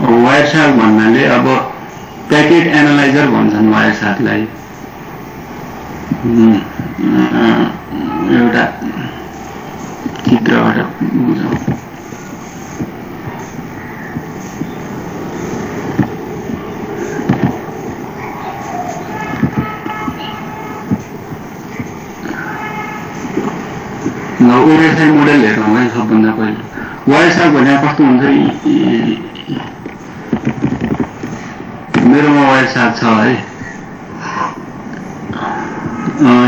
वायरसार्क भन्नाले अब packet analyser भन्छन् वायरसार्कलाई। एउटा चित्रबाट बुझौँ। ओएसआई मोडेल हेरौँ है सबभन्दा पहिलो। वायरसार्क भने कस्तो हुन्छ, मेरोमा वायरसार्क छ है।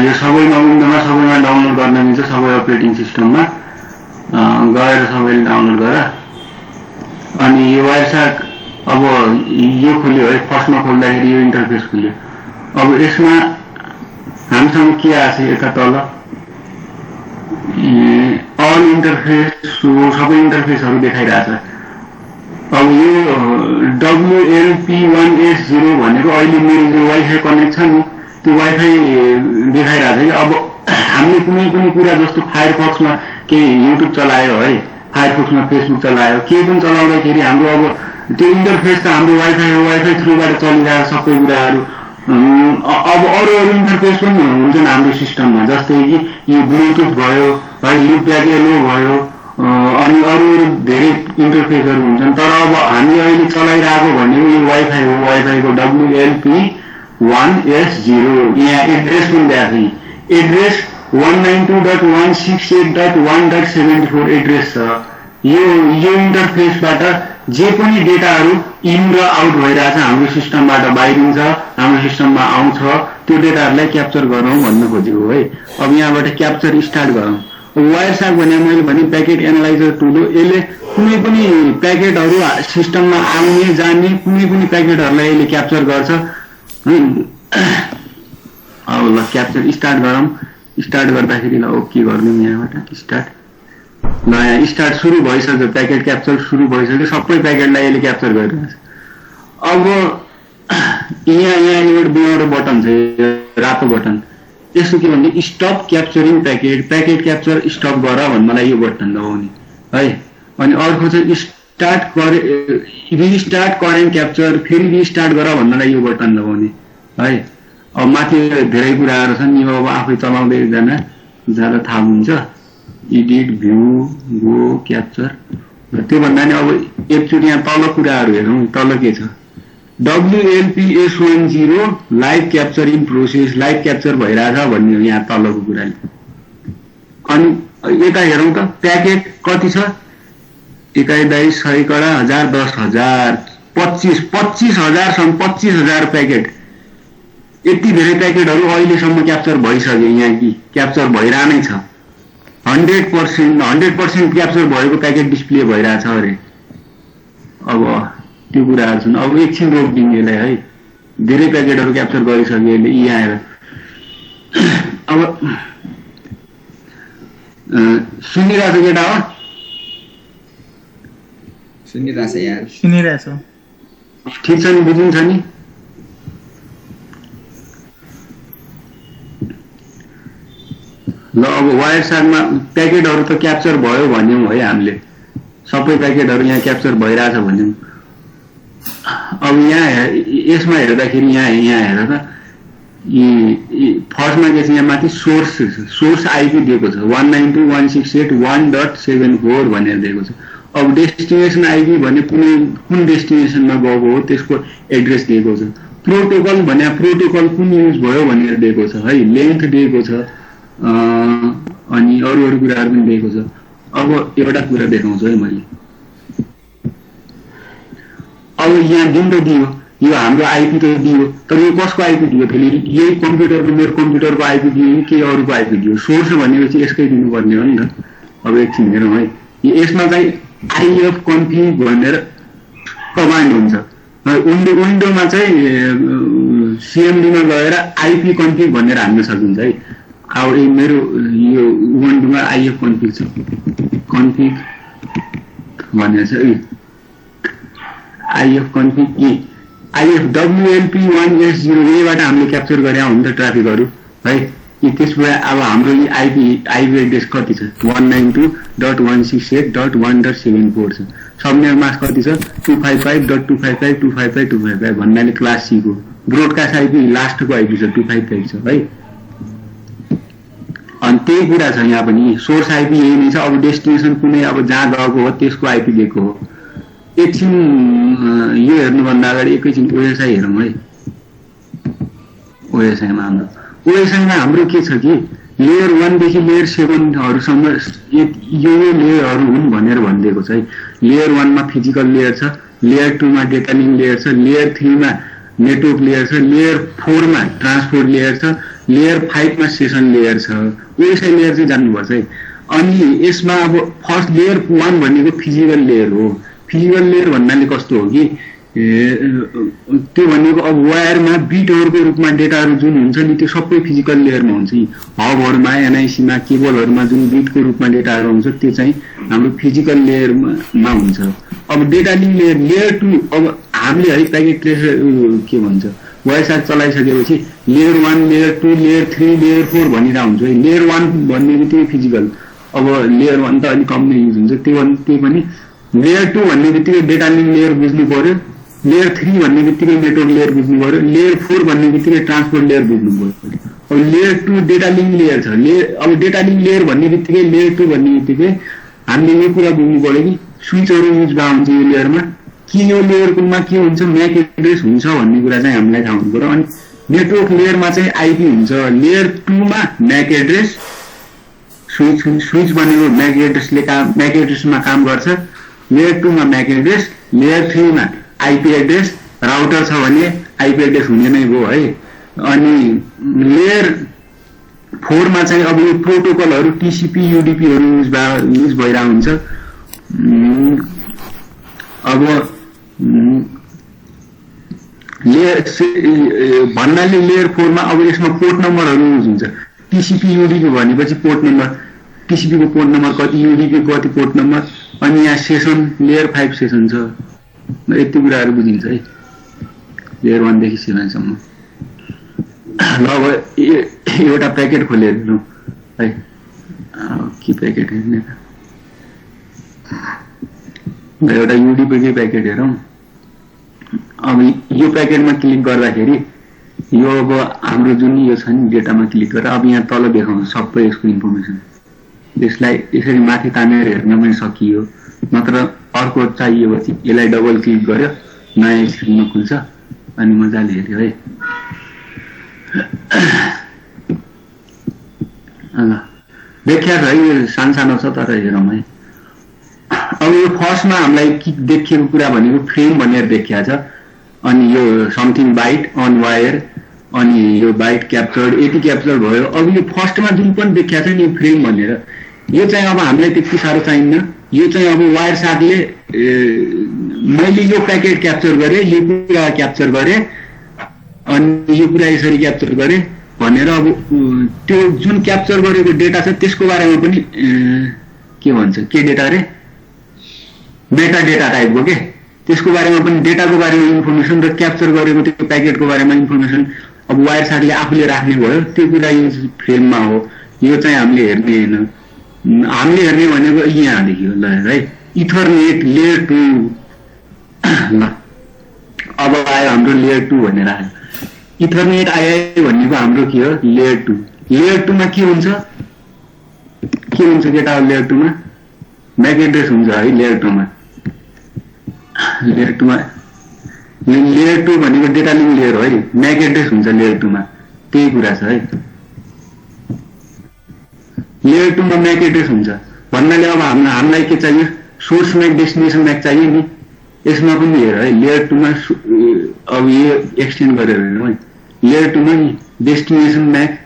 यो सबैमा विन्डोमा सबैमा डाउनलोड गर्न मिल्छ, सबै अपरेटिङ सिस्टममा गएर सबैले डाउनलोड गर। अनि यो वायरसार्क अब यो खुल्यो है, फर्स्टमा खोल्दाखेरि यो इन्टरफेस खुल्यो। अब यसमा हामीसँग के आछ, यता तल अल इन्टरफेस सबै इन्टरफेसहरू देखाइरहेछ। अब यो WLP1S0 भनेको अहिले मेरो जो वाइफाई कनेक्ट छ नि त्यो वाइफाई देखाइरहेछ कि अब हामीले कुनै पनि कुरा जस्तो फायरफक्समा केही युट्युब चलायो है, फायरफक्समा फेसबुक चलायो, केही पनि चलाउँदाखेरि हाम्रो अब त्यो इन्टरफेस त हाम्रो वाइफाई थ्रुबाट चलिरहेको सबै कुराहरू। अब अरू इन्टरफेस पनि हुन्छन् हाम्रो सिस्टममा, जस्तै कि यो ब्लुटुथ भयो है, लुपब्याक एलो भयो, अनि अरू धेरै इन्टरफेसहरू हुन्छन्। तर अब हामी अहिले चलाइरहेको भनेको यो वाइफाई हो, वाइफाईको WLP1S0। यहाँ एड्रेस पनि दिएको छ, एड्रेस 192.168.1.74 एड्रेस छ। यो इन्टरफेसबाट जे पनि डेटाहरू इन र आउट भइरहेछ हाम्रो सिस्टमबाट बाहिरिन्छ, हाम्रो सिस्टममा आउँछ, त्यो डेटाहरूलाई क्याप्चर गरौँ भन्न खोजेको है। अब यहाँबाट क्याप्चर स्टार्ट गरौँ। वायरसार्क भने मैले भने प्याकेट एनालाइजर टुल हो। यसले कुनै पनि प्याकेटहरू सिस्टममा आउने जाने कुनै पनि प्याकेटहरूलाई यसले क्याप्चर गर्छ। अब ल क्याप्चर स्टार्ट गरौँ। स्टार्ट गर्दाखेरि ल ओके गरिदिउँ, यहाँबाट स्टार्ट। ल यहाँ स्टार्ट सुरु भइसक्यो, प्याकेट क्याप्चर सुरु भइसक्यो, सबै प्याकेटलाई यसले क्याप्चर गरिरहेछ। अब यहाँ एउटा बटन छ, रातो बटन, यसो के भन्ने stop capturing packet, packet capture stop गर भन्नलाई यो बटन दबाउने है। अनि अर्को चाहिँ रिस्टार्ट करेन्ट क्याप्चर, फेरि रिस्टार्ट गर भन्नलाई यो बटन दबाउने है। अब माथि धेरै कुराहरू छन्, यो अब आफै चलाउँदै जाँदा थाहा हुन्छ। एडिट, भ्यू, गो, क्याप्चर, त्यो भन्दा नि अब एकचोटि यहाँ तल कुराहरू हेरौँ। तल के छ, WLPS10 live capture in process, live capture भइरहेछ भन्ने हो यहाँ तलको कुराले। अनि यता हेरौँ त प्याकेट कति छ, 21 100 कडा 1000 10,000 25,000 25,000 प्याकेट। यति धेरै प्याकेटहरू अहिलेसम्म क्याप्चर भइसक्यो, यहाँ कि क्याप्चर भइरहनै छ। 100% क्याप्चर भएको प्याकेट डिस्प्ले भइरहेछ अरे। अब त्यो कुराहरू छन्। अब एकछिन रोकिदिउँ यसलाई है, धेरै प्याकेटहरू क्याप्चर गरिसक्यो यसले। यहाँ आएर अब सुनिरहेछ केटा हो, सुनिरहेछ यार, सुनिरहेछ, ठिक छ नि, बुझिन्छ नि। ल अब वायरसार्कमा प्याकेटहरू त क्याप्चर भयो भन्यौँ है हामीले, सबै प्याकेटहरू यहाँ क्याप्चर भइरहेछ भन्यौँ। अब यहाँ यसमा हेर्दाखेरि यहाँ हेर त, फर्स्टमा के छ, यहाँ माथि सोर्स आइपी दिएको छ 192.168.1.74 भनेर दिएको छ। अब डेस्टिनेसन आइपी भने कुन डेस्टिनेसनमा गएको हो त्यसको एड्रेस दिएको छ। प्रोटोकल भने प्रोटोकल कुन युज भयो भनेर दिएको छ है, लेन्थ दिएको छ, अनि अरू कुराहरू पनि दिएको छ। अब एउटा कुरा देखाउँछु है मैले। अब यहाँ जुन त दियो, यो हाम्रो आइपी त दियो, तर यो कसको आइपी दियो, फेरि यही कम्प्युटरको मेरो कम्प्युटरको आइपी दियो कि केही अरूको आइपी दियो। सोर्स भनेपछि यसकै दिनुपर्ने हो नि त। अब एकछिन हेरौँ है, यसमा चाहिँ आइएफ कन्फिग भनेर कमान्ड हुन्छ। विन्डोमा चाहिँ सिएमडीमा गएर आइपी कन्फिग भनेर हाल्न सकिन्छ है। अब मेरो यो विन्डोमा आइएफ कन्फिग छ, कन्फिग भनेर छ, आइएफ कन्फिग आइएफ WLP1S0 यहीबाट हामीले क्याप्चर गरे हो नि त ट्राफिकहरू है। त्यसबाट अब हाम्रो आइपी एड्रेस कति छ, 192.168.1.74 छ। सबनेट मास्क कति छ 255.255.255.255 भन्नाले क्लास सी को ब्रोडकास्ट आइपी लास्टको आइपी छ 255 छ है। अनि त्यही कुरा छ यहाँ पनि सोर्स आइपी यही नै छ। अब डेस्टिनेसन कुनै अब जहाँ गएको हो त्यसको आइपी दिएको हो। एकछिन यो हेर्नुभन्दा अगाडि एकैछिन ओएसआई हेरौँ है। ओएसआईमा हाम्रो के छ कि लेयर 1 देखि लेयर 7 हरुसम्म यो लेयरहरु हुन् भनेर भनिदिएको छ है। लेयर 1 मा फिजिकल लेयर छ, लेयर 2 मा डेटा लिंक लेयर छ, लेयर 3 मा नेटवर्क लेयर छ, लेयर 4 मा ट्रान्सपोर्ट लेयर छ, लेयर 5 मा सेसन लेयर छ। ओएसआई लेयर चाहिँ जान्नुपर्छ है। अनि यसमा अब फर्स्ट लेयर 1 भनेको फिजिकल लेयर हो। फिजिकल लेयर भन्नाले कस्तो हो कि त्यो भनेको अब वायरमा बिटहरुको रूपमा डेटाहरु जुन हुन्छ नि त्यो सबै फिजिकल लेयरमा हुन्छ। हबहरुमा एनआईसीमा केबलहरुमा जुन बिटको रूपमा डेटाहरु हुन्छ त्यो चाहिँ हाम्रो फिजिकल लेयरमा हुन्छ। अब डेटा लिंक लेयर लेयर 2 अब हामीले है प्याकेट ट्रेसर के भन्छ वायरसार चलाइसकेपछि लेयर 1 लेयर 2 लेयर 3 लेयर 4 भनिरा हुन्छ। लेयर 1 भन्ने बित्तिकै फिजिकल, अब लेयर 1 त अलि कम युज हुन्छ त्यो पनि। लेयर 2 भन्ने बित्तिकै डेटा लिंक लेयर बुझ्नु पर्यो, लेयर 3 भन्ने बित्तिकै नेटवर्क लेयर बुझ्नु पर्यो, लेयर 4 भन्ने बित्तिकै ट्रान्सपोर्ट लेयर बुझ्नु पर्यो। अब लेयर 2 डेटा लिंक लेयर छ। अब डेटा लिंक लेयर भन्ने बित्तिकै लेयर 2 भन्ने बित्तिकै हामीले यो कुरा बुझ्नु पर्यो कि स्विचहरु युज भा हुन्छ यो लेयरमा, कि यो लेयरमा के हुन्छ म्याक एड्रेस हुन्छ भन्ने कुरा चाहिँ हामीलाई थाहा हुनु पर्यो। अनि नेटवर्क लेयरमा चाहिँ आईपी हुन्छ। लेयर 2 मा म्याक एड्रेस स्विच भनेको म्याक एड्रेसमा काम गर्छ। लेयर 2 मा म्याक एड्रेस, लेयर 3 मा आईपी एड्रेस, राउटर छ भने आईपी एड्रेस हुने नै हो है। अनि लेयर 4 मा चाहिँ अब यो प्रोटोकलहरु टीसीपी यूडीपी हरु युज भइरा हुन्छ। अब लेयर भन्नाले लेयर 4 मा अब यसमा पोर्ट नम्बरहरु युज हुन्छ। टीसीपी यूडीपी भनेपछि पोर्ट नम्बर, टीसीपी को पोर्ट नम्बर कति, यूडीपी को कति पोर्ट नम्बर, अनि यहाँ सेसन लेयर 5 सेसन छ। यति कुराहरु बुझिन्छ है लेयर 1 देखि 7 सम्म। ल अब एउटा प्याकेट खोलेर हेर्नु है। के प्याकेट हेर्ने त एउटा यूडीपी को प्याकेट हेरौं। अब यो प्याकेटमा क्लिक गर्दाखेरि यो अब हाम्रो जुन यो छ नि डेटामा क्लिक गरेर अब यहाँ तल देखाउँछ सबै यसको इन्फर्मेसन। यसलाई यसरी माथि तानेर हेर्न पनि सकियो, नत्र अर्को चाहिएपछि यसलाई डबल क्लिक गर्यो नयाँ स्क्रिनमा खुल्छ अनि मजाले हेर्यो है। देखिया छ है, सानो छ तर हेरौँ है। अब यो फर्स्टमा हामीलाई देखिएको कुरा भनेको फ्रेम भनेर देखिया छ। अनि यो समथिङ बाइट अन वायर, अनि यो बाइट क्याप्चर्ड, यति क्याप्चर भयो। अब यो फर्स्टमा जुन पनि देखिया छ नि फ्रेम भनेर, यो चाहिँ अब हामीलाई त्यति साह्रो चाहिन्न। यो चाहिँ अब वायर साथले मैले यो प्याकेट क्याप्चर गरे, यो कुरा क्याप्चर गरे, अनि यो कुरा यसरी क्याप्चर गरे भनेर अब त्यो जुन क्याप्चर गरेको डेटा छ त्यसको बारेमा पनि के भन्छ, के डेटा रे मेटा डेटा टाइपको के, त्यसको बारेमा पनि डेटाको बारेमा इन्फर्मेसन र क्याप्चर गरेको त्यो प्याकेटको बारेमा इन्फर्मेसन अब वायर साथले आफूले राख्ने भयो। त्यो कुरा यो फ्रेममा हो। यो चाहिँ हामीले हेर्ने हैन। हामीले हेर्ने भनेको यहाँ देखियो ल है, इथरनेट लेयर 2। ल अब आयो हाम्रो लेयर 2 भनेर आयो। इथरनेट आयो भनेको हाम्रो के हो, लेयर 2। लेयर 2 मा के हुन्छ केटा लेयर 2 मा म्याक एड्रेस हुन्छ है। लेयर 2 मा लेयर 2 भनेको डेटा लिंक लेयर हो है, म्याक एड्रेस हुन्छ लेयर 2 मा। त्यही कुरा छ है, लेयर 2 मा म्याक एड्रेस हुन्छ भन्नाले अब हामीलाई के चाहियो, सोर्स म्याक डेस्टिनेसन म्याक चाहियो नि। यसमा पनि हेर है, लेयर 2 मा अब यो एक्सटेन्ड गरेर हेरौँ है। लेयर 2 मा नि डेस्टिनेसन म्याक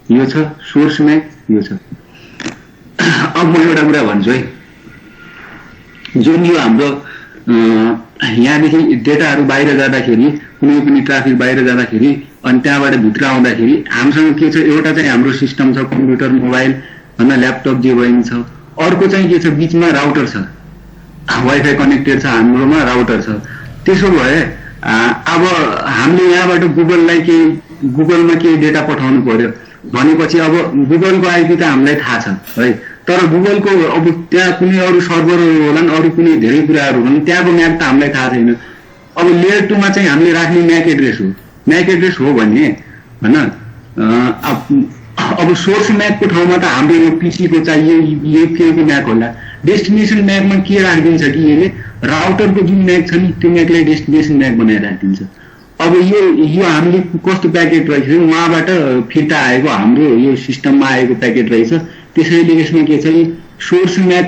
यो छ, सोर्स म्याक यो छ। अब म एउटा कुरा भन्छु है, जुन यो हाम्रो यहाँदेखि डेटाहरु बाहिर जाँदाखेरि, कुनै पनि ट्राफिक बाहिर जाँदाखेरि अनि त्यहाँबाट भित्र आउँदाखेरि हामीसँग के छ, एउटा चाहिँ हाम्रो सिस्टम छ, कम्प्युटर मोबाइल भन्दा ल्यापटप जे पनि छ। अर्को चाहिँ के छ, बीचमा राउटर छ, वाइफाई कनेक्टेड छ, हाम्रोमा राउटर छ। त्यसो भए अब हामीले यहाँबाट गुगलमा केही डेटा पठाउनु पर्यो भनेपछि अब गुगलको आइपी त हामीलाई थाहा छ है, तर तर गुगलको अब त्यहाँ कुनै अरू सर्भरहरू होलान्, अरू कुनै धेरै कुराहरू होलान्, त्यहाँको म्याक त हामीलाई थाहा छैन। अब लेयर 2 मा चाहिँ हामीले राख्ने म्याक एड्रेस हो, म्याक एड्रेस हो भन्ने हैन। अब सोर्स म्याकको ठाउँमा त हाम्रो यो पीसीको चाहिए युएफए म्याक होला। डेस्टिनेसन म्याकमा के राखिदिन्छ कि यसले राउटरको जुन म्याक छ नि त्यो म्याकलाई डेस्टिनेसन म्याक बनाएर राखिदिन्छ। अब यो हामीले कस्तो प्याकेट रहेछ उहाँबाट फिर्ता आएको हाम्रो यो सिस्टममा आएको प्याकेट रहेछ। त्यसैले यसमा के छ नि सोर्स म्याक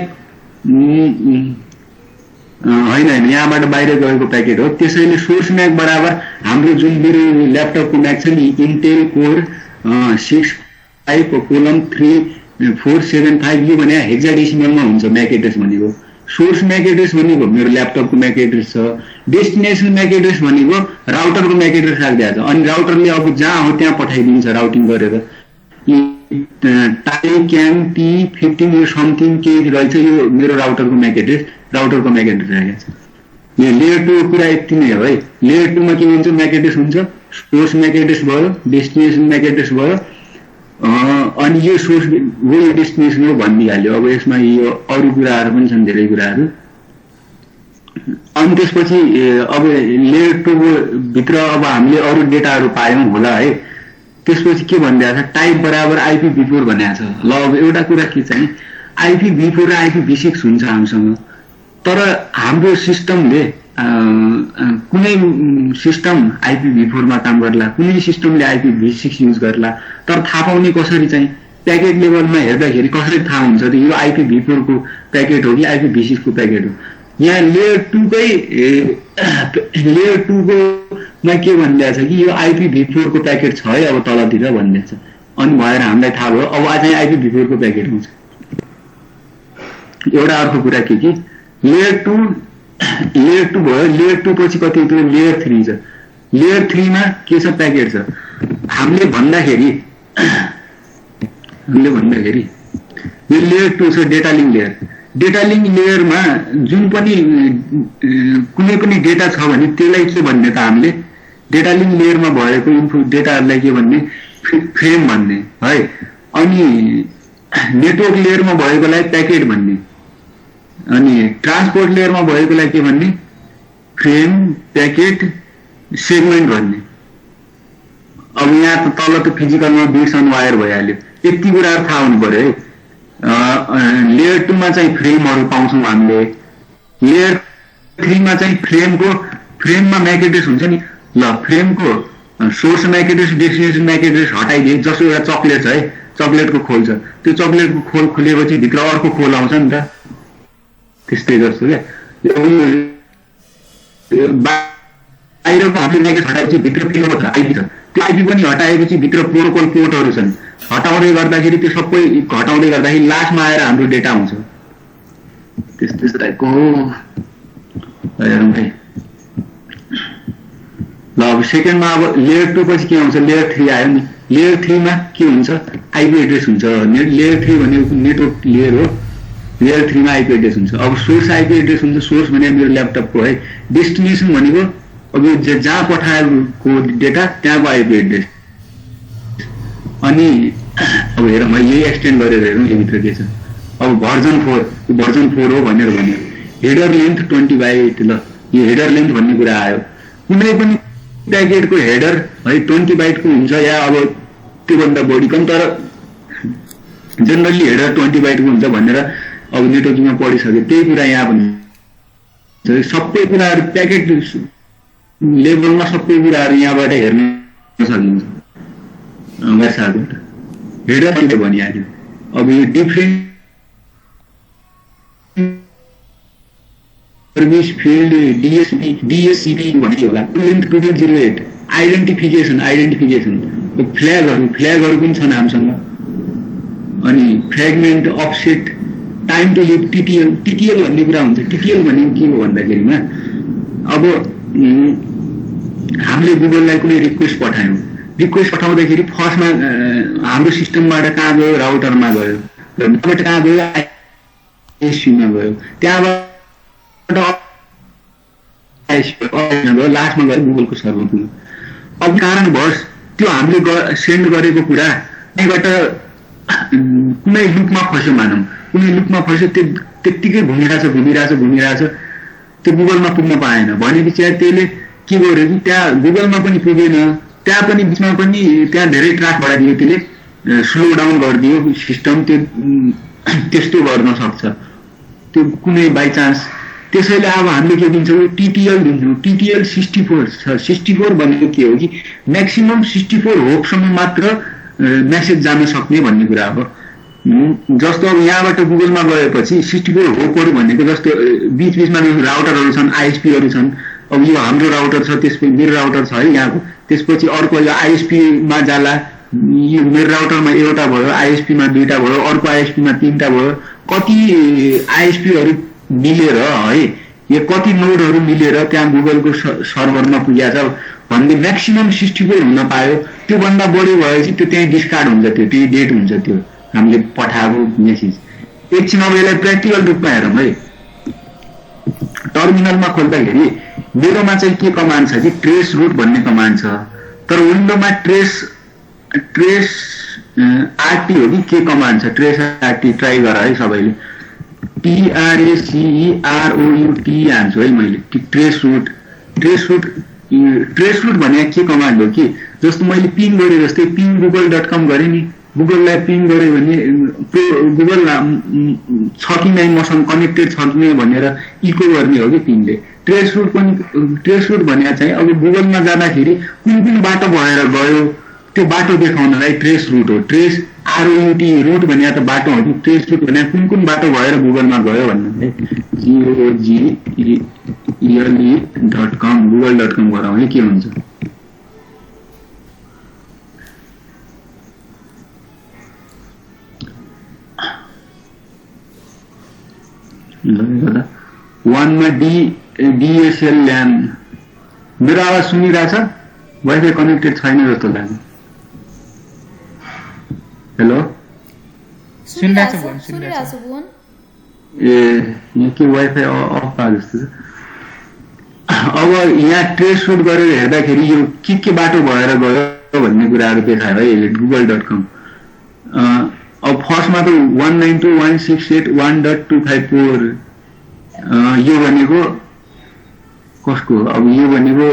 होइन, यहाँबाट बाहिर गएको प्याकेट हो। त्यसैले सोर्स म्याक बराबर हाम्रो जुन मेरो ल्यापटपको म्याक छ नि इन्टेल कोर 65:3-475 यो भने हेक्साडेसिमलमा हुन्छ म्याक एड्रेस भनेको। सोर्स म्याक एड्रेस भनेको मेरो ल्यापटपको म्याक एड्रेस छ, डेस्टिनेसन म्याक एड्रेस भनेको राउटरको म्याक एड्रेस राखिदिएको छ। अनि राउटरले अब जहाँ हो त्यहाँ पठाइदिन्छ राउटिङ गरेर। टाइक्याम T15 यो समथिङ के रहेछ यो मेरो राउटरको म्याक एड्रेस, राउटरको म्याक एड्रेस राखेको छ। यो लेयर 2 कुरा यति नै हो है। लेयर 2 मा के हुन्छ म्याक एड्रेस हुन्छ, सोर्स म्याक एड्रेस भयो, डेस्टिनेसन म्याक एड्रेस भयो, अनि यो सोर्स हो यो डेस्टिनेसन हो भनिदिइहाल्यो। अब यसमा यो अरू कुराहरू पनि छन्, धेरै कुराहरू। अनि त्यसपछि अब लेयर 2 भित्र अब हामीले अरू डेटाहरू पायौँ होला है। त्यसपछि के भनिरहेको छ टाइप बराबर IPv4 भनेको छ। ल अब एउटा कुरा के चाहिँ IPv4 र IPv6 हुन्छ हामीसँग, तर हाम्रो सिस्टमले कुनै सिस्टम IPv4 मा काम गर्ला, कुनै सिस्टमले IPv6 युज गर्ला। तर थाहा पाउने कसरी चाहिँ प्याकेट लेभलमा हेर्दाखेरि कसरी थाहा हुन्छ त यो IPv4 को प्याकेट हो कि IPv6 को प्याकेट हो। यहाँ लेयर 2 को मा के भनिरहेछ कि यो IPv4 को प्याकेट छ है अब तलतिर भनिरहेछ। अनि भएर हामीलाई थाहा भयो अब चाहिँ IPv4 को प्याकेट हुन्छ। एउटा अर्को कुरा के कि लेयर 2 भयो, लेयर 2 पछि कति त्यो लेयर 3 छ। लेयर 3 मा के छ प्याकेट छ। हामीले भन्दाखेरि यो लेयर 2 छ data link layer. Data link लेयरमा जुन पनि कुनै पनि डेटा छ भने त्यसलाई के भन्ने त हामीले डेटा लिङ्क लेयरमा भएको इन्फो डेटाहरूलाई के भन्ने फ्रेम भन्ने है। अनि नेटवर्क लेयरमा भएकोलाई प्याकेट भन्ने, अनि ट्रान्सपोर्ट लेयरमा भएकोलाई के भन्ने फ्रेम, प्याकेट, सेगमेन्ट भन्ने। अब यहाँ त तल त फिजिकलमा बिट्स अन वायर भइहाल्यो। यति कुराहरू थाहा हुनु पर्यो है। लेयर 2 मा चाहिँ फ्रेमहरू पाउँछौँ हामीले। लेयर 3 मा चाहिँ फ्रेममा म्याक एड्रेस हुन्छ नि। ल फ्रेमको source MAC address, destination MAC address हटाइदिए। जस्तो एउटा चक्लेट छ है, चक्लेटको खोल छ, त्यो चक्लेटको खोल खुलेपछि भित्र अर्को खोल आउँछ नि त, त्यस्तै जस्तो क्या। बाहिरको हामीले म्याक एड्रेस हटाएपछि भित्र फेरि आइपी छ, त्यो आइपी पनि हटाएपछि भित्र प्रोटोकल पोर्टहरू छन्। हटाउँदै गर्दाखेरि त्यो सबै घटाउँदै गर्दाखेरि लास्टमा आएर हाम्रो डेटा आउँछ। त्यस्तो टाइपको हो। ल अब सेकेन्डमा अब लेयर 2 पछि के आउँछ, लेयर 3 आयो नि। लेयर 3 मा के हुन्छ आइपी एड्रेस हुन्छ। लेयर 3 भनेको नेटवर्क लेयर हो। लेयर 3 मा आइपी एड्रेस हुन्छ। अब सोर्स आइपी एड्रेस हुन्छ। सोर्स भनेको मेरो ल्यापटपको है। डेस्टिनेसन भनेको अब जहाँ पठाएको डेटा त्यहाँको आइपी एड्रेस। अनि अब हेर मैले यही एक्सटेन्ड गरेर हेरौँ योभित्र के छ। अब भर्जन 4 हो भनेर भन्यो। Header length 20 byte. ल यो हेडर लेन्थ भन्ने कुरा आयो। कुनै पनि प्याकेटको हेडर है 20 बाइटको हुन्छ या अब त्योभन्दा बढी कम, तर जेनरली हेडर 20 बाइटको हुन्छ भनेर अब नेटवर्किङमा पढिसक्यो। त्यही कुरा यहाँ पनि सबै कुराहरू प्याकेट लेभलमा सबै कुराहरू यहाँबाट हेर्न सकिन्छ। हेडर के भनिहाल्यो। अब यो डिफरेन्ट सर्भिस फिल्ड DSCP भन्ने होला। लेन्थ 2.08 आइडेन्टिफिकेसन फ्ल्यागहरू पनि छन् हामीसँग। अनि fragment, offset, time to live, TTL भन्ने कुरा हुन्छ। TTL भनेको के हो भन्दाखेरिमा अब हामीले गुगललाई कुनै रिक्वेस्ट पठायौँ। रिक्वेस्ट पठाउँदाखेरि फर्स्टमा हाम्रो सिस्टमबाट कहाँ गयो, राउटरमा गयो, त्यहाँबाट कहाँ गयो, ISP-मा गयो, त्यहाँबाट लास्टमा गयो गुगलको सर्भर पुग्यो। अब कारणवश त्यो हामीले सेन्ड गरेको कुरा त्यहीँबाट कुनै लुपमा फस्यो मानौँ, कुनै लुपमा फस्यो, त्यत्तिकै घुमिरहेछ, त्यो गुगलमा पुग्न पाएन भनेपछि त्यसले के गर्यो कि त्यहाँ गुगलमा पनि पुगेन, त्यहाँ पनि बिचमा पनि त्यहाँ धेरै ट्र्याक बढाइदियो, त्यसले स्लो डाउन गरिदियो सिस्टम, त्यो त्यस्तो गर्न सक्छ त्यो कुनै बाई चान्स। त्यसैले अब हामीले के दिन्छौँ, टिटिएल दिन्छौँ। टिटिएल 64 भनेको के हो कि म्याक्सिमम 64 होपसम्म मात्र मेसेज जान सक्ने भन्ने कुरा हो। जस्तो अब यहाँबाट गुगलमा गएपछि 64 होपहरू भनेको जस्तो बिचबिचमा राउटरहरू छन्, आइएसपीहरू छन्। अब यो हाम्रो राउटर छ, त्यसपछि मेरो राउटर छ है यहाँको, त्यसपछि अर्को यो आइएसपीमा जाला, यो मेरो राउटरमा एउटा भयो, आइएसपीमा 2टा भयो, अर्को आइएसपीमा 3टा भयो, कति आइएसपीहरू मिलेर है, यो कति नोडहरू मिलेर त्यहाँ गुगलको सर्भरमा पुगेको छ भन्ने म्याक्सिमम 64 हुन पायो। त्योभन्दा बढी भएपछि त्यो त्यहीँ डिस्कार्ड हुन्छ, त्यो त्यही डेट हुन्छ त्यो हामीले पठाएको मेसेज। एकछिन अब यसलाई प्र्याक्टिकल रूपमा हेरौँ है। टर्मिनलमा खोल्दाखेरि मेरोमा चाहिँ के कमान्ड छ कि ट्रेस रुट भन्ने कमान्ड छ, तर विन्डोमा ट्रेस आरटी हो कि के कमान्ड छ, ट्रेस आरटी ट्राई गर है सबैले। TRACEROUT हान्छु है मैले, ट्रेस रुट भने के कमान्ड हो कि जस्तो मैले पिङ गरेँ, जस्तै पिङ google.com गरेँ नि, गुगललाई पिङ गऱ्यो भने गुगल छ कि नै मसँग कनेक्टेड छ कि नै भनेर इको गर्ने हो कि पिङले। ट्रेस रुट भने चाहिँ अब गुगलमा जाँदाखेरि कुन बाटो भएर गयो त्यो बाटो देखाउनलाई ट्रेस रुट हो। ट्रेस ROUT रुट भने त बाटो हो कि ट्रेस रुट भने कुन बाटो भएर गुगलमा गयो भन्नु है। GOGLE.com google.com गराउँ है, के हुन्छ। वानमा DSL ल्यान। मेरो आवाज सुनिरहेछ? वाइफाई कनेक्टेड छैन जस्तो लाग्यो। हेलो, सुनिरहेछ। ए यहाँ के वाइफाई अफ भयो जस्तो छ। अब यहाँ ट्रेस रुट गरेर हेर्दाखेरि यो के बाटो भएर गयो भन्ने कुराहरू देखायो है google.com। अब फर्स्टमा त 192.168.1.254 यो भनेको कसको, अब यो भनेको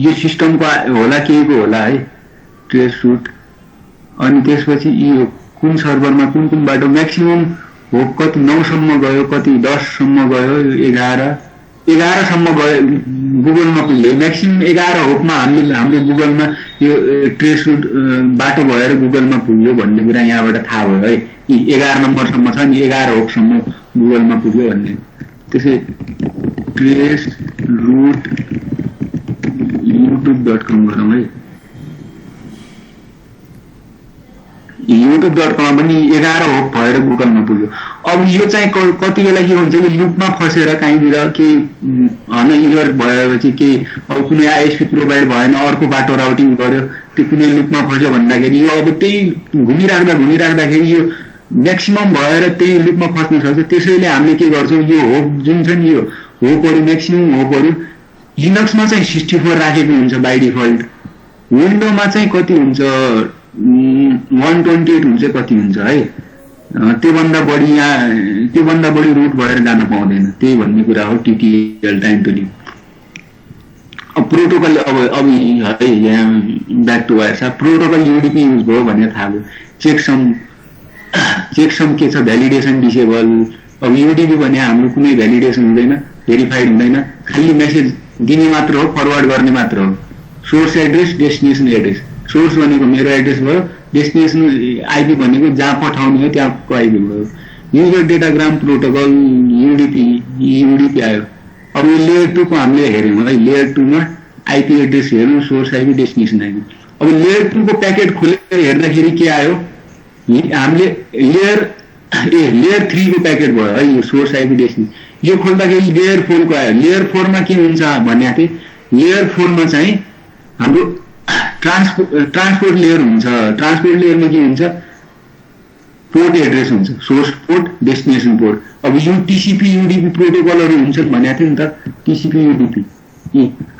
यो सिस्टमको होला, केहीको होला है ट्रेस रुट। अनि त्यसपछि यो कुन सर्भरमा कुन बाटो म्याक्सिमम होप कति 9 सम्म गयो, कति 10 सम्म गयो, 11 सम्म गयो गुगलमा पुग्यो। म्याक्सिमम 11 होपमा हामीले गुगलमा यो ट्रेस रुट बाटो भएर गुगलमा पुग्यो भन्ने कुरा यहाँबाट थाहा भयो है। 11 नम्बरसम्म छ नि, 11 होपसम्म गुगलमा पुग्यो भन्ने। त्यसै ट्रेस रुट youtube.com गरौँ है। youtube.com पनि 11 होप भएर गुगलमा पुग्यो। अब यो चाहिँ कति बेला के हुन्छ कि लुपमा फसेर कहीँनिर केही इयर भएपछि केही अब कुनै आइएसपी प्रोभाइड भएन, अर्को बाटो राउटिङ गर्यो, त्यो कुनै लुपमा फस्यो भन्दाखेरि यो अब त्यही घुमिराख्दाखेरि यो म्याक्सिमम भएर त्यही लुपमा फस्न सक्छ। त्यसैले हामीले के गर्छौँ, यो होप जुन छ नि, यो होपहरू म्याक्सिमम होपहरू लिनक्समा चाहिँ 64 राखेको हुन्छ बाई डिफल्ट। विन्डोमा चाहिँ कति हुन्छ, 128 हुन्छ, कति हुन्छ है। त्योभन्दा बढी रुट भएर जान पाउँदैन, त्यही भन्ने कुरा हो टिटिएल टाइम टु लिभ। अब प्रोटोकल अब है यहाँ ब्याक टु वायर छ, प्रोटोकल युडीपी युज भयो भनेर थाहा भयो। चेकसम के छ, भ्यालिडेसन डिसेबल। अब युडीपी भने हाम्रो कुनै भ्यालिडेसन हुँदैन, भेरिफाइड हुँदैन, खालि मेसेज दिने मात्र हो, फरवर्ड गर्ने मात्र हो। Source address, destination address. Source भनेको मेरो एड्रेस भयो, डेस्टिनेसन आइपी भनेको जहाँ पठाउने हो त्यहाँको आइपी भयो। युजर डेटाग्राम प्रोटोकल युडीपी आयो। अब यो लेयर 2 को हामीले हेऱ्यौँ है। लेयर 2 मा आइपी एड्रेस हेर्नु, सोर्स आइपी, डेस्टिनेसन आइपी। अब लेयर 2 को प्याकेट खोलेर हेर्दाखेरि के आयो, हामीले लेयर 3 को प्याकेट भयो है, यो सोर्स आइपी डेस्टिनेसन। यो खोल्दाखेरि लेयर 4 को आयो। लेयर 4 मा के हुन्छ भनेको थिएँ, लेयर 4 मा चाहिँ हाम्रो ट्रान्सपोर्ट लेयर हुन्छ। ट्रान्सपोर्ट लेयरमा के हुन्छ, पोर्ट एड्रेस हुन्छ, सोर्स पोर्ट, डेस्टिनेसन पोर्ट। अब यो टिसिपी युडीपी प्रोटोकलहरू हुन्छ भनेको थियो नि त, टिसिपी युडीपी।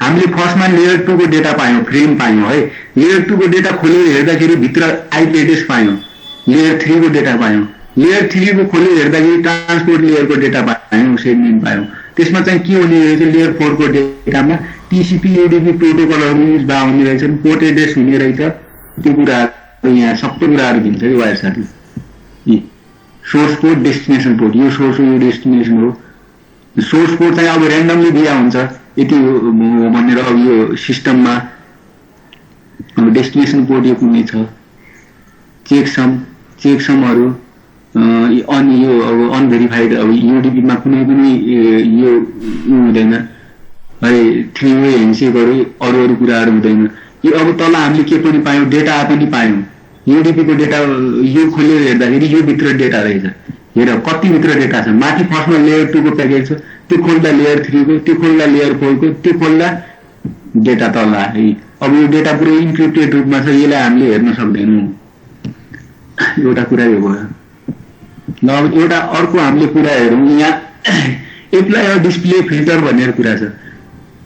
हामीले फर्स्टमा लेयर 2 को डेटा पायौँ, फ्रेम पायौँ है। लेयर 2 को डेटा खोलेर हेर्दाखेरि भित्र आइपी एड्रेस पायौँ। लेयर 3 को डेटा पायौँ। लेयर 3 को खोलेर हेर्दाखेरि ट्रान्सपोर्ट लेयरको डेटा पायौँ, सेगमेन्ट पायौँ। त्यसमा चाहिँ के हुने रहेछ, लेयर 4 को डेटामा टिसिपी युडीपी प्रोटोकलहरू युज भए हुने रहेछन्, पोर्ट एड्रेस हुने रहेछ। त्यो कुराहरू यहाँ सबै कुराहरू दिन्छ कि वायर साथी। सोर्स पोर्ट, डेस्टिनेसन पोर्ट, यो सोर्स हो यो डेस्टिनेसन हो। सोर्स पोर्ट चाहिँ अब ऱ्यान्डमली दिया हुन्छ यति हो भनेर अब यो सिस्टममा। अब डेस्टिनेसन पोर्ट यो कुनै छ, चेकसमहरू अनि यो अब अनभेरिफाइड, अब युडीपीमा कुनै पनि यो हुँदैन है, 3 वे ह्यान्डसेकहरू अरू कुराहरू हुँदैन। यो अब तल हामीले के पनि पायौँ, डेटा पनि पायौँ। युडीपीको डेटा यो खोलेर हेर्दाखेरि यो भित्र डेटा रहेछ। हेर कति भित्र डेटा छ। माथि फर्स्टमा लेयर 2 को प्याकेज छ, त्यो खोल्दा लेयर 3 को, त्यो खोल्दा लेयर 4 को, त्यो खोल्दा डेटा तल आयो। अब यो डेटा पुरै इन्क्रिप्टेड रूपमा छ, यसलाई हामीले हेर्न सक्दैनौँ। एउटा कुरा यो भयो। ल अब एउटा अर्को हामीले कुरा हेरौँ। यहाँ एप्लाई अ डिस्प्ले फिल्टर भन्ने कुरा छ।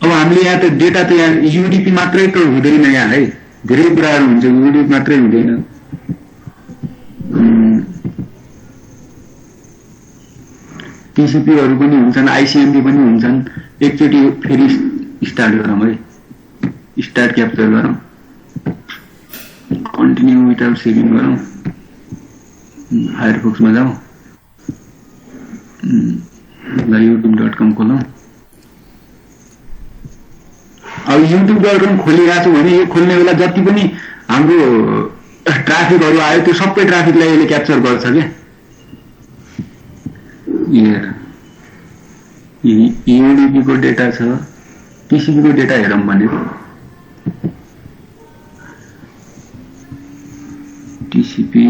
अब हामीले यहाँ त डेटा त यहाँ युडीपी मात्रै त हुँदैन यहाँ है, धेरै कुराहरू हुन्छ, युडीपी मात्रै हुँदैन। टिसिपीहरू पनि हुन्छन्, आइसिएमपी पनि हुन्छन्। एकचोटि फेरि स्टार्ट गरौँ है, स्टार्ट क्याप्चर गरौँ, कन्टिन्यू विदाउट सेभिङ गरौँ, फायरफक्समा जाउँ, youtube.com खोलौँ। अब youtube.com खोलिरहेको छु भने यो खोल्ने बेला जति पनि हाम्रो ट्राफिकहरू आयो त्यो सबै ट्राफिकलाई यसले क्याप्चर गर्छ क्या। युडीपीको डेटा छ, टिसिपीको डेटा हेरौँ भने टिसिपी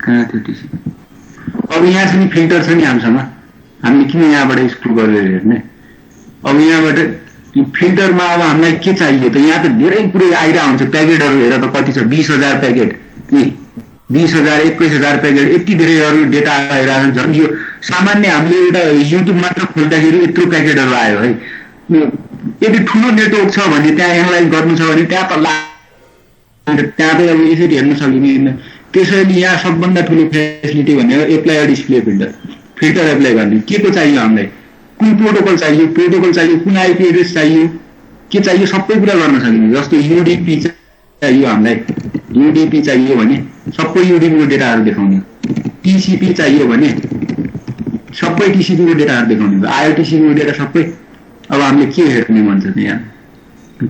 कहाँ थियो टिसिपी? अब यहाँ चाहिँ फिल्टर छ नि हामीसँग, हामीले किन यहाँबाट स्क्रोल गरेर हेर्ने। अब यहाँबाट फिल्टरमा अब हामीलाई के चाहियो त, यहाँ त धेरै कुरै आइरहेको हुन्छ। प्याकेटहरू हेर त कति छ, 20,000 प्याकेट, 20,000 21,000 प्याकेट, यति धेरैहरू डेटा आइरहेको छ। यो सामान्य हामीले एउटा युट्युब मात्र खोल्दाखेरि यत्रो प्याकेटहरू आयो है। यदि ठुलो नेटवर्क छ भने त्यहाँ एनालाइज गर्नु छ भने त्यहाँ त त्यहाँ त अब यसरी हेर्न सकिँदैन। त्यसैले यहाँ सबभन्दा ठुलो फेसिलिटी भनेको apply a display filter apply गर्ने। के को चाहियो हामीलाई, कुन प्रोटोकल चाहियो, कुन आइपी एड्रेस चाहियो, के चाहियो, सबै कुरा गर्न सकिने। जस्तो युडीपी चाहियो हामीलाई, युडीपी चाहियो भने सबै युडीपीको डेटाहरू देखाउने, टिसिपी चाहियो भने सबै टिसिपीको डेटाहरू देखाउने, आइओटिसीको डेटा सबै। अब हामीले के हेर्ने मन छ यहाँ,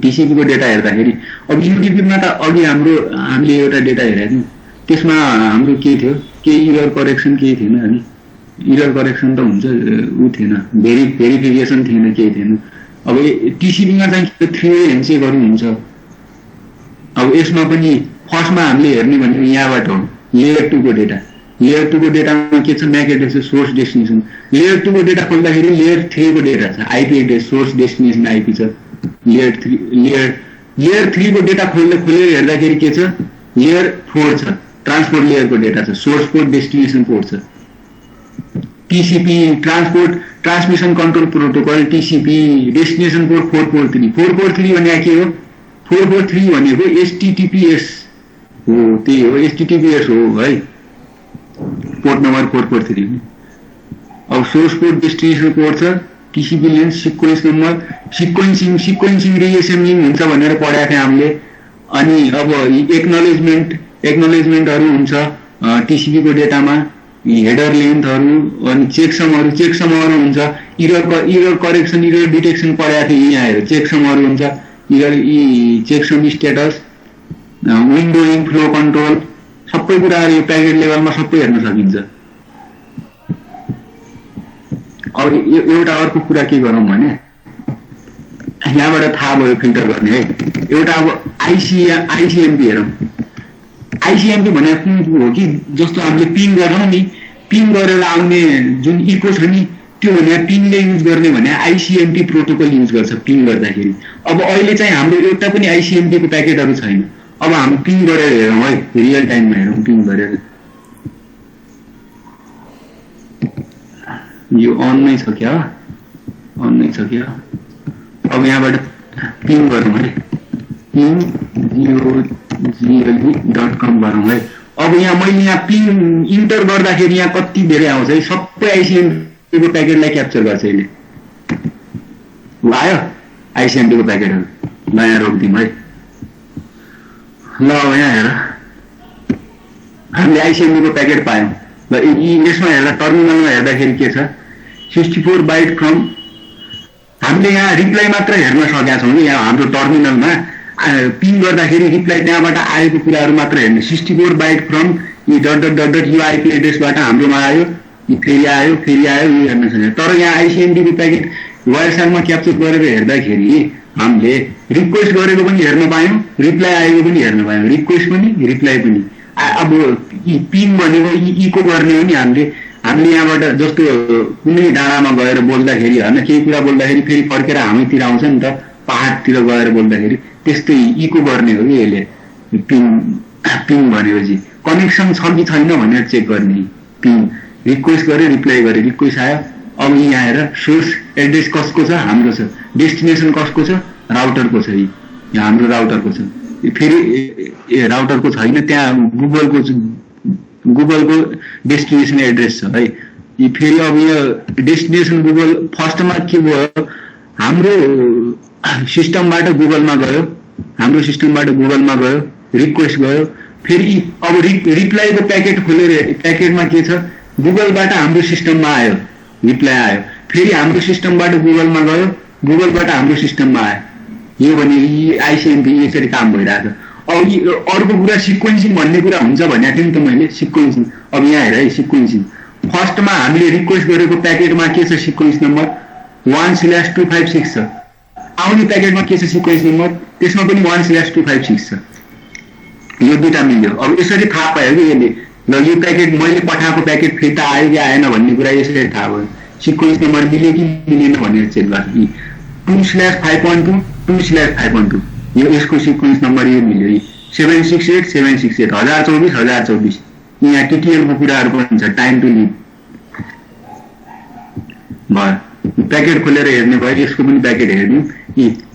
टिसिपीको डेटा हेर्दाखेरि अब युडीपीमा त अघि हामीले एउटा डेटा हेरेको थियौँ, त्यसमा हाम्रो के थियो, केही इरर करेक्सन केही थिएन नि। इरर करेक्सन त हुन्छ ऊ थिएन, भेरिफिकेसन थिएन, केही थिएन। अब टिसिपीमा चाहिँ 3 वे ह्यान्डसेकहरू हुन्छ। अब यसमा पनि फर्स्टमा हामीले हेर्ने भनेको यहाँबाट हो, लेयर 2 को डेटा। लेयर 2 को डेटामा के छ, MAC address, source destination. Layer 2 को डेटा खोल्दाखेरि लेयर 3 को डेटा छ, IP address, source destination IP छ। लेयर 3 को डेटा खोलेर हेर्दाखेरि के छ, लेयर 4 छ, ट्रान्सपोर्ट लेयरको डेटा छ, सोर्स पोर्ट, डेस्टिनेसन पोर्ट छ। TCP transmission control protocol, TCP destination port 443। 443 भनेको के हो, 443 भनेको एचटीटीपीएस हो, त्यही हो, एचटीटीपीएस हो है, पोर्ट नम्बर 443। अब सोर्स पोर्ट, डेस्टिनेसन पोर्ट छ, TCP length, sequence number, sequencing रिएसेम्बलिङ हुन्छ भनेर पढाएको थियौँ हामीले। अनि अब एक्नोलेजमेन्टहरू हुन्छ टिसिपीको डेटामा, हेडर लेन्थहरू, अनि चेकसमहरू हुन्छ, इरर करेक्सन, इरर डिटेक्सन पढाएको थिएँ। यहाँ हेर चेकसमहरू हुन्छ, चेकसम स्टेटस, विन्डोइङ, फ्लो कन्ट्रोल, सबै कुराहरू यो प्याकेट लेभलमा सबै हेर्न सकिन्छ। अब एउटा अर्को कुरा के गरौँ भने यहाँबाट थाहा भयो फिल्टर गर्ने है। एउटा अब आइसिएमपी हेरौँ। आइसिएमपी भनेको कुन हो कि, जस्तो हामीले पिङ गर्छौँ नि, पिङ गरेर आउने जुन इको छ नि, त्यो भने पिङले युज गर्ने भने आइसिएमपी प्रोटोकल युज गर्छ पिङ गर्दाखेरि। अब अहिले चाहिँ हाम्रो एउटा पनि आइसिएमपीको प्याकेटहरू छैन। अब हामी पिङ गरेर हेरौँ है, रियल टाइममा हेरौँ पिङ गरेर। यो अन नै छ क्या, अब यहाँबाट पिङ गरौँ है, पिङ GOGLE.com गरौँ है। अब यहाँ मैले यहाँ पिन इन्टर गर्दाखेरि यहाँ कति धेरै आउँछ है, सबै आइसिएमपीको प्याकेटलाई क्याप्चर गर्छ यसले। आयो आइसिएमपीको प्याकेटहरू, ल यहाँ रोकिदिउँ है। ल अब यहाँ हेर, हामीले आइसिएमपीको प्याकेट पायौँ। ल यसमा हेर्दा टर्मिनलमा हेर्दाखेरि के छ, 64 बाइट फ्रम, हामीले यहाँ रिप्लाई मात्र हेर्न सकेका छौँ कि यहाँ हाम्रो टर्मिनलमा पिन गर्दाखेरि रिप्लाई त्यहाँबाट आएको कुराहरू मात्र हेर्ने। 64 बाइट फ्रम यो डट डट डट डट यो आइपी एड्रेसबाट हाम्रोमा आयो, फेरि आयो यो हेर्न सक्छ। तर यहाँ आइसिएमपीको प्याकेट वायरसारमा क्याप्चर गरेर हेर्दाखेरि हामीले रिक्वेस्ट गरेको पनि हेर्न पायौँ, रिप्लाई आएको पनि हेर्न पायौँ, रिक्वेस्ट पनि रिप्लाई पनि। अब पिन भनेको इको गर्ने हो नि, हामीले यहाँबाट जस्तो कुनै डाँडामा गएर बोल्दाखेरि होइन, केही कुरा बोल्दाखेरि फेरि फर्केर हामीतिर आउँछ नि त, पहाडतिर गएर बोल्दाखेरि त्यस्तै इको गर्ने हो कि यसले। पिङ भनेपछि कनेक्सन छ कि छैन भनेर चेक गर्ने। पिङ रिक्वेस्ट गरे, रिप्लाई गरे, रिक्वेस्ट आयो। अब यहाँ हेर, सोर्स एड्रेस कसको छ, हाम्रो छ। डेस्टिनेसन कसको छ, राउटरको छ। यहाँ हाम्रो राउटरको छ। फेरि राउटरको छैन, त्यहाँ गुगलको डेस्टिनेसन एड्रेस छ है। फेरि अब यो डेस्टिनेसन गुगल फर्स्टमा के भयो, हाम्रो सिस्टमबाट गुगलमा गयो, रिक्वेस्ट गयो। फेरि अब रिप्लाईको प्याकेट खोलेर प्याकेटमा के छ, गुगलबाट हाम्रो सिस्टममा आयो, रिप्लाई आयो। फेरि हाम्रो सिस्टमबाट गुगलमा गयो, गुगलबाट हाम्रो सिस्टममा आयो। यो भने आइसिएमपी यसरी काम भइरहेको छ। अब अर्को कुरा सिक्वेन्सिङ भन्ने कुरा हुन्छ भनेको थिएँ नि त मैले, सिक्वेन्सिङ। अब यहाँ हेर है, सिक्वेन्सिङ फर्स्टमा हामीले रिक्वेस्ट गरेको प्याकेटमा के छ, सिक्वेन्स नम्बर 1/256 छ। आउने प्याकेटमा के छ, सिक्वेन्स नम्बर, त्यसमा पनि 1/256 छ। यो दुईटा मिल्यो। अब यसरी थाहा पायो कि यसले, ल यो प्याकेट मैले पठाएको प्याकेट फिर्ता आयो कि आएन भन्ने कुरा यसरी थाहा भयो। सिक्वेन्स नम्बर मिल्यो कि मिलेन भनेर चेक गर्छ। 2/5.2 2/5.2 यो यसको सिक्वेन्स नम्बर यो मिल्यो। 768 768 1024 यहाँ टिटिएलको कुराहरू पनि छ, टाइम टु लिभ भयो। प्याकेट खोलेर हेर्ने भयो, यसको पनि प्याकेट हेर्ने।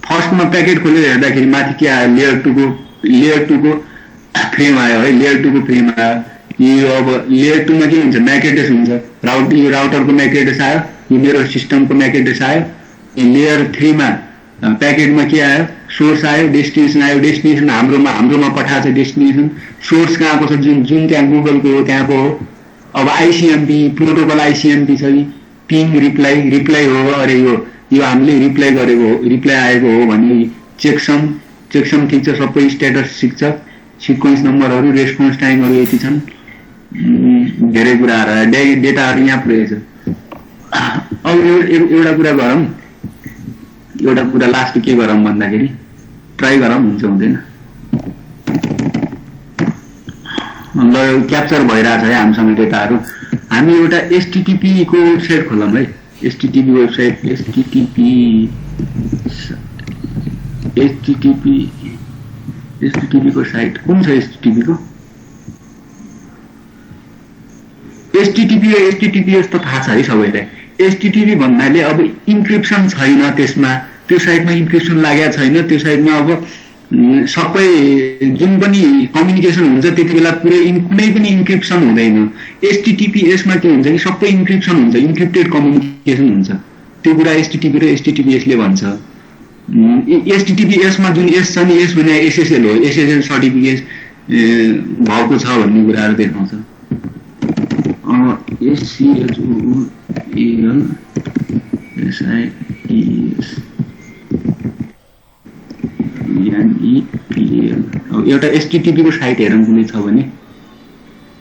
फर्स्टमा प्याकेट खोलेर हेर्दाखेरि माथि के आयो, लेयर 2 को फ्रेम आयो है, लेयर 2 को फ्रेम आयो। यो अब लेयर 2 मा के हुन्छ, म्याक एड्रेस हुन्छ। यो राउटरको म्याक एड्रेस आयो, यो मेरो सिस्टमको म्याक एड्रेस आयो। लेयर 3 मा प्याकेटमा के आयो, सोर्स आयो, डेस्टिनेसन आयो। डेस्टिनेसन हाम्रोमा पठाएको छ डेस्टिनेसन। सोर्स कहाँको छ, जुन त्यहाँ गुगलको हो त्यहाँको हो। अब आइसिएमपी प्रोटोकल आइसिएमपी छ। पिङ रिप्लाई हो, अरे यो हामीले रिप्लाई गरेको हो, रिप्लाई आएको हो भने चेकसम ठिक छ, सबै स्ट्याटस ठिक छ। सिक्वेन्स नम्बरहरू, रेस्पोन्स टाइमहरू यति छन्, धेरै कुराहरू डेटाहरू यहाँ पुरै छ। अब एउटा कुरा गरौँ, एउटा कुरा लास्ट के गरौँ भन्दाखेरि ट्राई गरौँ, हुन्छ हुँदैन। ल क्याप्चर भइरहेछ है हामीसँग डेटाहरू। हामी एउटा एचटिटिपी को वेबसाइट खोलौँ है, एचटिटिपी वेबसाइट। एचटिटिपी को साइट कुन छ, एचटिटिपी को एचटिटिपी यस्तो थाहा छ है सबैलाई। एचटिटिपी भन्नाले अब इन्क्रिप्सन छैन त्यसमा, त्यो साइटमा इन्क्रिप्सन लागेको छैन। त्यो साइटमा अब सबै जुन पनि कम्युनिकेसन हुन्छ त्यति बेला पुरै कुनै पनि इन्क्रिप्सन हुँदैन। एचटिटिपिएसमा के हुन्छ कि सबै इन्क्रिप्सन हुन्छ, इन्क्रिप्टेड कम्युनिकेसन हुन्छ। त्यो कुरा एचटिटिपी र एचटिटिपिएसले भन्छ। एचटिटिपिएसमा जुन एस छ नि, एस भने एसएसएल हो, एसएसएल सर्टिफिकेट भएको छ भन्ने कुराहरू देखाउँछ। एउटा एचटिटिपी को साइट हेरौँ कुनै छ भने।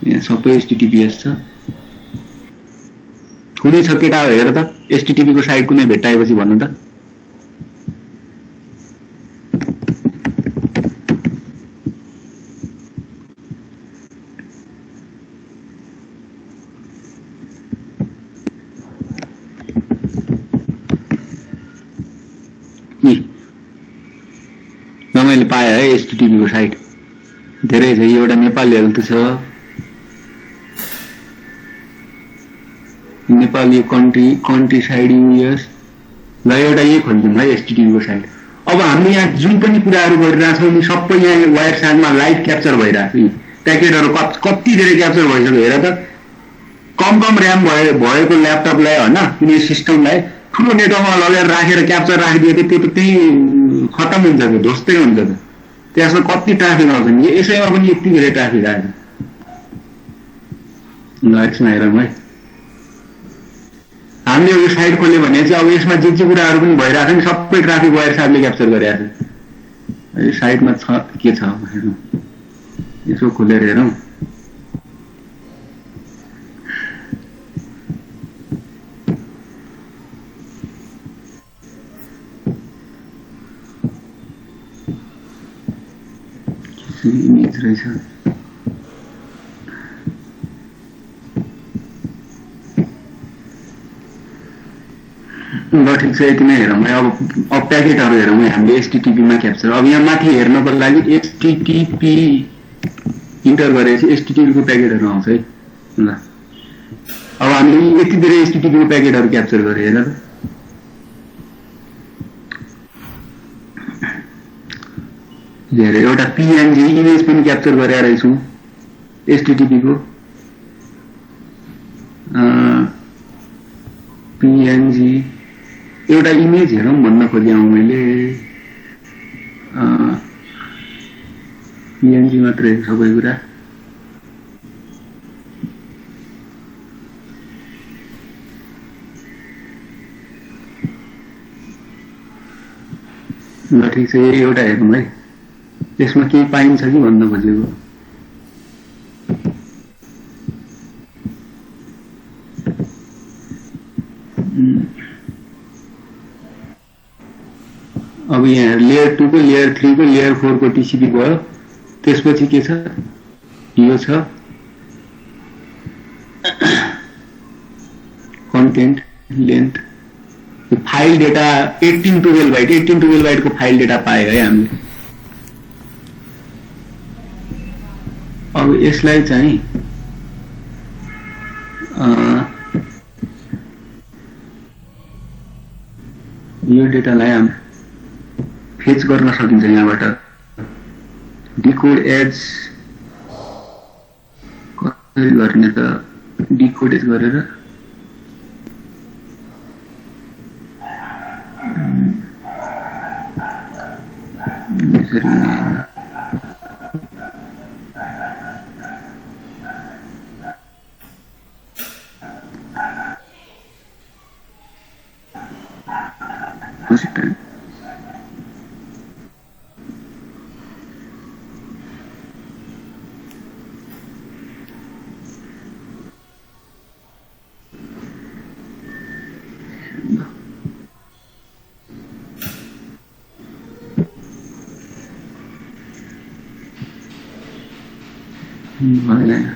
यहाँ सबै एचटिटिपिएस छ, कुनै छ केटा हेर त, एचटिटिपी को साइट कुनै भेट्टाएपछि भन्नु त। मैले पाएँ है एचटिटिपी को साइट, धेरै छ। एउटा नेपालीहरू छ, नेपाली कन्ट्री साइड युएस। ल एउटा यही खोलिदिउँ है एचटिटिपी को साइट। अब हामीले यहाँ जुन पनि कुराहरू गरिरहेछौँ नि सबै यहाँ वायरसाइडमा लाइभ क्याप्चर भइरहेको छ। प्याकेटहरू कति धेरै क्याप्चर भइसक्यो हेर त। कम ऱ्याम भएको ल्यापटपलाई होइन कुनै सिस्टमलाई ठुलो नेटवर्कमा लगेर राखेर क्याप्चर राखिदियो त त्यो त त्यही खत्तम हुन्छ, त्यो ध्वस्तै हुन्छ त। त्यसमा कति ट्राफिक आउँछ नि, यसैमा पनि यति धेरै ट्राफिक आएछ। ल यसमा हेरौँ है, हामीले यो साइट खोल्यो भने चाहिँ अब यसमा जे कुराहरू पनि भइरहेको छ नि सबै ट्राफिक वायर साहबले क्याप्चर गरिरहेको छ। यो साइटमा छ के छ हेरौँ, यसो खोलेर हेरौँ। इमेज रहेछ, ल ठिक छ यति नै हेरौँ है। अब प्याकेटहरू हेरौँ है हामीले एचटीटीपीमा क्याप्चर। अब यहाँ माथि हेर्नको लागि एचटीटीपी इन्टर गरेपछि एचटीटीपीको प्याकेटहरू आउँछ है। ल अब हामीले यति धेरै एचटीटीपीको प्याकेटहरू क्याप्चर गरे हेर त। हेर एउटा पिएनजी इमेज पनि क्याप्चर गरेर रहेछौँ एचटीटीपीको। पिएनजी एउटा इमेज हेरौँ भन्न खोजेँ मैले। पिएनजी मात्रै सबै कुरा। ल ठिक छ यही एउटा हेरौँ है, यसमा केही पाइन्छ कि भन्न खोजेको। अब यहाँ लेयर 2 को लेयर 3 को लेयर 4 को टिसिपी भयो। त्यसपछि के छ, यो छ content length. File data 1812 byte 1812 byte को फाइल डेटा पायो है हामीले। अब यसलाई चाहिँ यो डेटालाई हामी फेच गर्न सकिन्छ यहाँबाट। डिकोड एज कसरी गर्ने त, डिकोड एज गरेर भएन।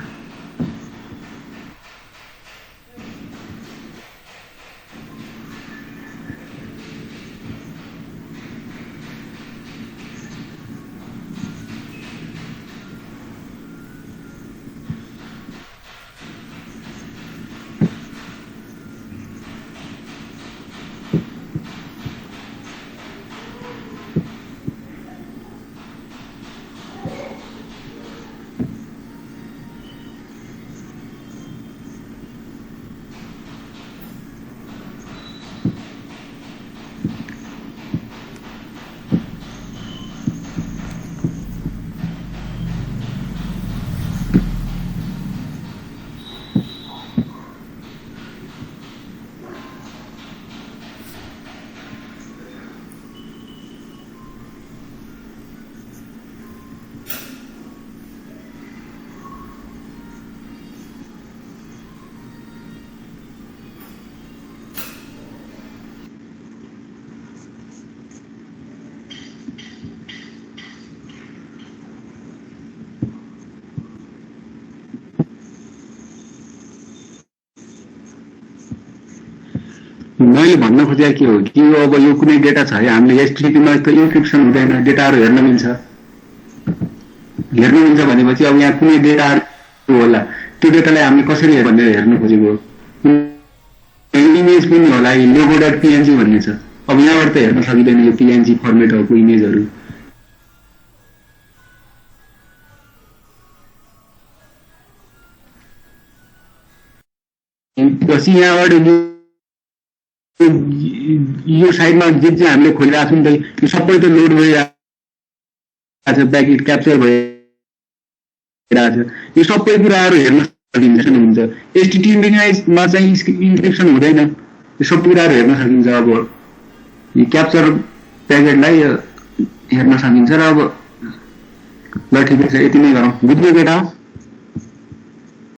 मैले भन्न खोजेको के हो कि अब यो कुनै डेटा छ है, हामीले एचटीटीपीमा त इन्क्रिप्सन हुँदैन, डेटाहरू हेर्न मिल्छ। भनेपछि अब यहाँ कुनै डेटाहरू होला, त्यो डेटालाई हामीले कसरी भनेर हेर्नु खोजेको। इमेज पनि होला, लोगो.png भन्ने छ, अब यहाँबाट त हेर्न सकिँदैन यो पिएनजी फर्मेटहरूको इमेजहरू। पछि यहाँबाट यो साइडमा जे हामीले खोलिरहेको छौँ नि त यो सबै त लोड भइरहेको छ, प्याकेट क्याप्चर भइरहेको छ, यो सबै कुराहरू हेर्न सकिन्छ हुन्छ। HTTPमा चाहिँ इन्क्रिप्सन हुँदैन, यो सबै कुराहरू हेर्न सकिन्छ। अब यो क्याप्चर प्याकेटलाई हेर्न सकिन्छ र अब ल ठिकै छ, यति नै गरौँ। बुझ्यो केटा?